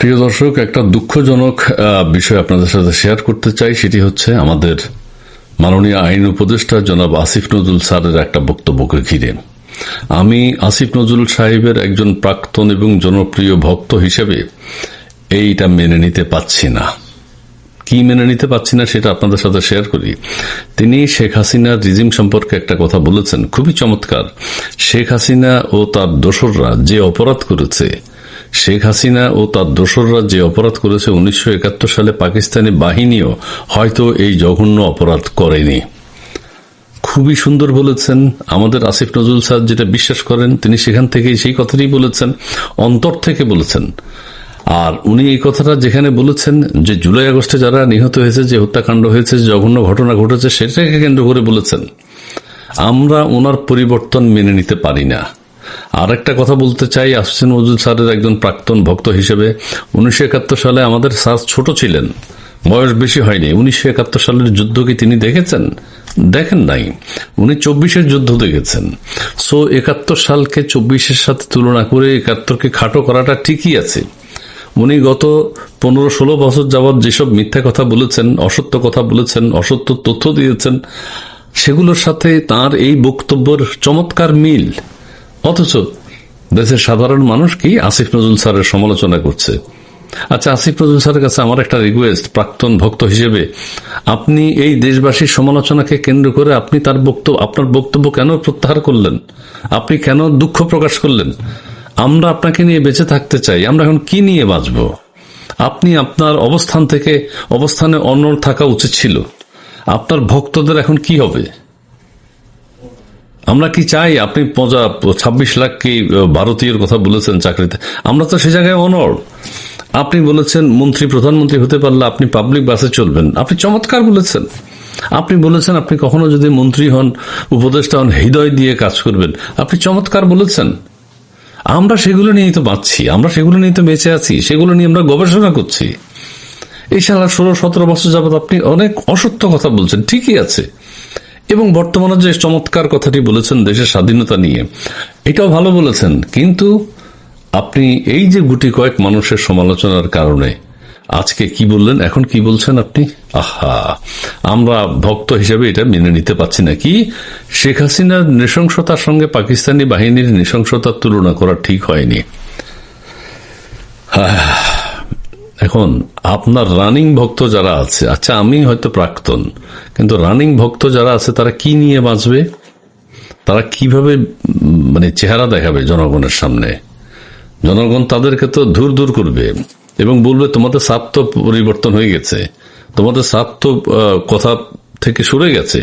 প্রিয় দর্শক, একটা দুঃখজনক বিষয় আপনাদের সাথে শেয়ার করতে চাই। সেটি হচ্ছে আমাদের মাননীয় আইন উপদেষ্টা জনাব আসিফ নজরুল স্যারের একটা বক্তব্যকে ঘিরে। আমি আসিফ নজরুল সাহেবের একজন প্রাক্তন এবং জনপ্রিয় ভক্ত হিসেবে এইটা মেনে নিতে পাচ্ছি না। কি মেনে নিতে পাচ্ছি না সেটা আপনাদের সাথে শেয়ার করি। তিনি শেখ হাসিনার রিজিম সম্পর্কে একটা কথা বলেছেন, খুবই চমৎকার। শেখ হাসিনা ও তার দোসররা যে অপরাধ করেছে, শেখ হাসিনা ও তার দোসররা যে অপরাধ করেছে 1971 সালে পাকিস্তানি বাহিনীও হয়তো এই জঘন্য অপরাধ করেনি। খুবই সুন্দর বলেছেন। আমাদের আসিফ নজরুল স্যার যেটা বিশ্বাস করেন তিনি সেখান থেকেই সেই কথাটাই বলেছেন, অন্তর থেকে বলেছেন। আর উনি এই কথাটা যেখানে বলেছেন যে জুলাই আগস্টে যারা নিহত হয়েছে, যে হত্যাকাণ্ড হয়েছে, যে জঘন্য ঘটনা ঘটেছে, সেটাকে কেন্দ্র করে বলেছেন। আমরা ওনার পরিবর্তন মেনে নিতে পারি না। আর একটা কথা বলতে চাই, আসিফ নজরুল স্যারের একজন প্রাক্তন ভক্ত হিসেবে, 1971 সালে আমাদের স্যার ছোট ছিলেন, বয়স বেশি হয়নি। 1971 সালের যুদ্ধ কি তিনি দেখেছেন? দেখেন নাই। উনি 24-এর যুদ্ধ দেখেছেন। সো 71 সালকে 24-এর সাথে তুলনা করে 71কে খাটো করাটা ঠিকই আছে। উনি গত 15-16 বছর যাবৎ যেসব মিথ্যা কথা বলেছেন, অসত্য কথা বলেছেন, অসত্য তথ্য দিয়েছেন, সেগুলোর সাথে তার এই বক্তব্যের চমৎকার মিল। অথচ দেশের সাধারণ মানুষ কি আসিফ নজরুল স্যারের সমালোচনা করছে। আচ্ছা, আসিফ নজরুল স্যারের কাছে আমার একটা রিকোয়েস্ট, প্রাক্তন ভক্ত হিসেবে, আপনি এই দেশবাসীর সমালোচনাকে কেন্দ্র করে আপনি আপনার বক্তব্য কেন প্রত্যাহার করলেন? আপনি কেন দুঃখ প্রকাশ করলেন? আমরা আপনাকে নিয়ে বেঁচে থাকতে চাই। আমরা এখন কি নিয়ে বাঁচব? আপনি আপনার অবস্থানে অনড় থাকা উচিত ছিল। আপনার ভক্তদের এখন কি হবে? আমরা কি চাই আপনি 26 লাখ কি ভারতীয়ের কথা বলেছেন চাকরিতে? আমরা তো সে জায়গায় অনড়। আপনি বলেছেন মন্ত্রী প্রধানমন্ত্রী হতে পারলে আপনি পাবলিক বাসে চলবেন। আপনি চমৎকার বলেছেন। আপনি বলেছেন আপনি কখনো যদি মন্ত্রী হন, উপদেষ্টা হন, হৃদয় দিয়ে কাজ করবেন। আপনি চমৎকার বলেছেন। আমরা সেগুলো নিয়েই তো বাঁচছি, আমরা সেগুলো নিয়ে তো বেঁচে আছি, সেগুলো নিয়ে আমরা গবেষণা করছি। এই সালা 16-17 বছর যাবৎ আপনি অনেক অসত্য কথা বলছেন, ঠিকই আছে। এবং বর্তমানে যে চমৎকার কথাটি বলেছেন দেশের স্বাধীনতা নিয়ে, এটাও ভালো বলেছেন। কিন্তু আপনি এই যে গুটি কয়েক মানুষের সমালোচনার কারণে আজকে কি বললেন, এখন কি বলছেন আপনি? আহা, আমরা ভক্ত হিসেবে এটা মেনে নিতে পারছি না। কি শেখ হাসিনার নৃশংসতার সঙ্গে পাকিস্তানি বাহিনীর নৃশংসতার তুলনা করা ঠিক হয়নি। এখন আপনার রানিং ভক্ত যারা আছে, আচ্ছা আমি হয়তো প্রাক্তন, কিন্তু রানিং ভক্ত যারা আছে তারা কি নিয়ে বাঁচবে? তারা কিভাবে চেহারা দেখাবে জনগণের সামনে? জনগণ তাদেরকে তো দূর দূর করবে এবং বলবে তোমাদের সাপ তো পরিবর্তন হয়ে গেছে, তোমাদের সাপ তো কথা থেকে সরে গেছে।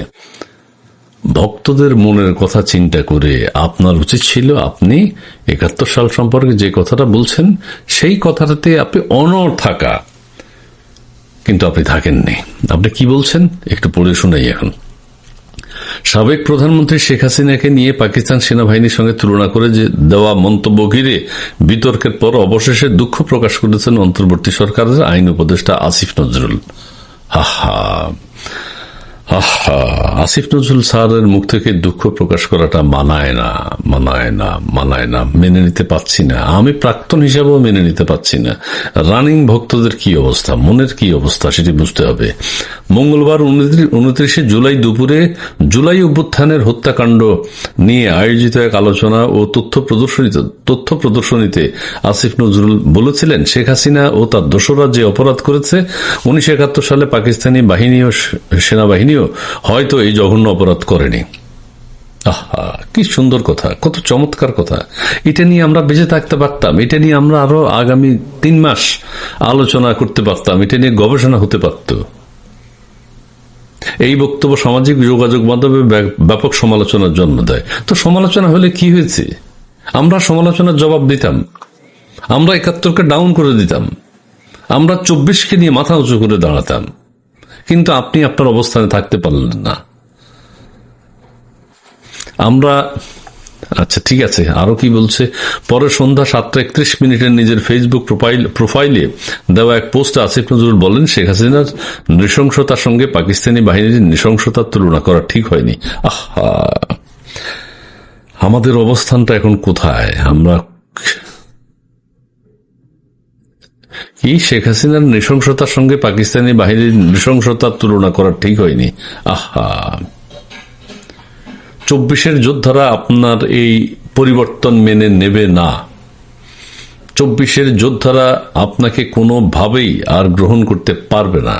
ভক্তদের মনের কথা চিন্তা করে আপনার উচিত ছিল আপনি 71 সাল সম্পর্কে যে কথাটা বলছেন সেই কথাটাতে আপনি অনড় থাকা, কিন্তু আপনি থাকেননি। আপনি কি বলছেন একটু পড়ে শোনাই এখন। সাবেক প্রধানমন্ত্রী শেখ হাসিনাকে নিয়ে পাকিস্তান সেনাবাহিনীর সঙ্গে তুলনা করে যে দেওয়া মন্তব্য ঘিরে বিতর্কের পর অবশেষে দুঃখ প্রকাশ করেছেন অন্তর্বর্তী সরকারের আইন উপদেষ্টা আসিফ নজরুল। আসিফ নজরুল স্যারের মুখ থেকে দুঃখ প্রকাশ করাটা মানায় না, মেনে নিতে পাচ্ছি না। আমি প্রাক্তন হিসাবেও মেনে নিতে পাচ্ছি না। রানিং ভক্তদের কি অবস্থা, মনের কি অবস্থা সেটি বুঝতে হবে। মঙ্গলবার 29 জুলাই দুপুরে জুলাই অভ্যুত্থানের হত্যাকাণ্ড নিয়ে আয়োজিত এক আলোচনা ও তথ্য প্রদর্শনীতে আসিফ নজরুল বলেছিলেন, শেখ হাসিনা ও তার দোসররা যে অপরাধ করেছে 1971 সালে পাকিস্তানি বাহিনী ও সেনাবাহিনীও হয়তো এই জঘন্য অপরাধ করেনি। আহা, কি সুন্দর কথা, কত চমৎকার কথা। এটা নিয়ে আমরা বেঁচে থাকতে পারতাম, এটা নিয়ে আমরা আরো আগামী 3 মাস আলোচনা করতে পারতাম, এটা নিয়ে গবেষণা হতে পারত। এই বক্তব্য সামাজিক যোগাযোগ মাধ্যমে ব্যাপক সমালোচনার জন্ম দেয়। তো সমালোচনা হলে কি হয়েছে? আমরা সমালোচনার জবাব দিতাম, আমরা 71কে ডাউন করে দিতাম, আমরা 24কে নিয়ে মাথা উঁচু করে দাঁড়াতাম। কিন্তু আপনি আপনার অবস্থানে থাকতে পারলেন না। আচ্ছা ঠিক আছে, আরো কি বলছে? পরে সন্ধ্যা 7:31 নিজের ফেসবুক প্রোফাইলে দেওয়া এক পোস্টে আসিফ নজরুল বলেন, শেখ হাসিনার নৃশংসতার সঙ্গে পাকিস্তানি বাহিনীর নৃশংসতার তুলনা করা ঠিক হয়নি। আহা, আমাদের অবস্থানটা এখন কোথায়? আমরা কি শেখ হাসিনার নৃশংসতার সঙ্গে পাকিস্তানি বাহিনীর নৃশংসতার তুলনা করা ঠিক হয়নি? আহা, 24-এর যোদ্ধারা আপনার এই পরিবর্তন মেনে নেবে না। 24-এর যোদ্ধারা আপনাকে কোনোভাবেই আর গ্রহণ করতে পারবে না।